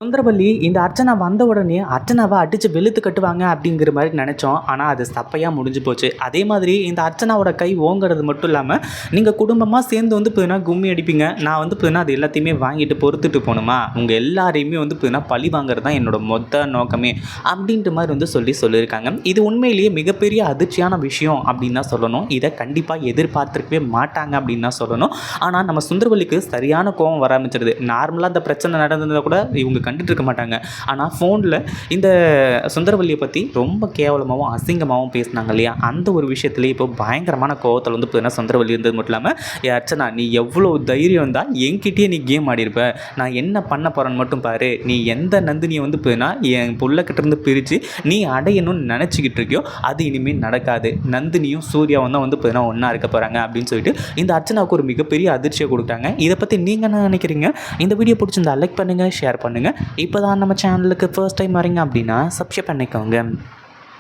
சுந்தரவல்லி இந்த அர்ச்சனா வந்த உடனே அர்ச்சனாவை அடித்து வெளுத்து கட்டுவாங்க அப்படிங்கிற மாதிரி நினச்சோம். ஆனால் அது தப்பையாக முடிஞ்சு போச்சு. அதே மாதிரி இந்த அர்ச்சனாவோட கை ஓங்கிறது மட்டும் இல்லாமல் நீங்கள் குடும்பமாக சேர்ந்து வந்து போயினா கும்மி அடிப்பீங்க. நான் வந்து போயினா அது எல்லாத்தையுமே வாங்கிட்டு பொறுத்துட்டு போகணுமா, உங்கள் எல்லாரையுமே வந்து போயினா பழி வாங்குறது தான் என்னோட மொத்த நோக்கமே அப்படின்ற மாதிரி வந்து சொல்லியிருக்காங்க. இது உண்மையிலேயே மிகப்பெரிய அதிர்ச்சியான விஷயம் அப்படின்னு தான் சொல்லணும். இதை கண்டிப்பாக எதிர்பார்த்துருக்கவே மாட்டாங்க அப்படின்னு தான் சொல்லணும். ஆனால் நம்ம சுந்தரவல்லிக்கு சரியான கோபம் வர ஆரம்பிச்சிருது. நார்மலாக அந்த பிரச்சனை நடந்ததை கூட இவங்க கண்டுட்டு இருக்க மாட்டாங்க. ஆனால் ஃபோனில் இந்த சுந்தரவல்லியை பற்றி ரொம்ப கேவலமாகவும் அசிங்கமாகவும் பேசினாங்க இல்லையா, அந்த ஒரு விஷயத்துலேயே இப்போ பயங்கரமான கோவத்தில் வந்து பார்த்தீங்கன்னா சுந்தரவல்லி இருந்தது மட்டும் இல்லாமல், அர்ச்சனா நீ எவ்வளோ தைரியம் தான் என்கிட்டயே நீ கேம் ஆடிருப்ப, நான் என்ன பண்ண போகிறேன்னு மட்டும் பாரு, நீ எந்த நந்தினியை வந்து பார்த்தீங்கன்னா என் புள்ளக்கிட்டேருந்து பிரித்து நீ அடையணும்னு நினச்சிக்கிட்டு இருக்கியோ அது இனிமேல் நடக்காது. நந்தினியும் சூர்யாவும் தான் வந்து பார்த்தீங்கன்னா ஒன்றா இருக்க போகிறாங்க அப்படின்னு சொல்லிட்டு இந்த அர்ச்சனாவுக்கு ஒரு மிகப்பெரிய அதிர்ச்சியை கொடுத்தாங்க. இதை பற்றி நீங்கள் என்ன நினைக்கிறீங்க? இந்த வீடியோ பிடிச்சிருந்தா லைக் பண்ணுங்கள், ஷேர் பண்ணுங்கள். இப்போ தான் நம்ம சேனலுக்கு ஃபர்ஸ்ட் டைம் வரீங்க அப்படின்னா சப்ஸ்கிரைப் பண்ணிக்கோங்க.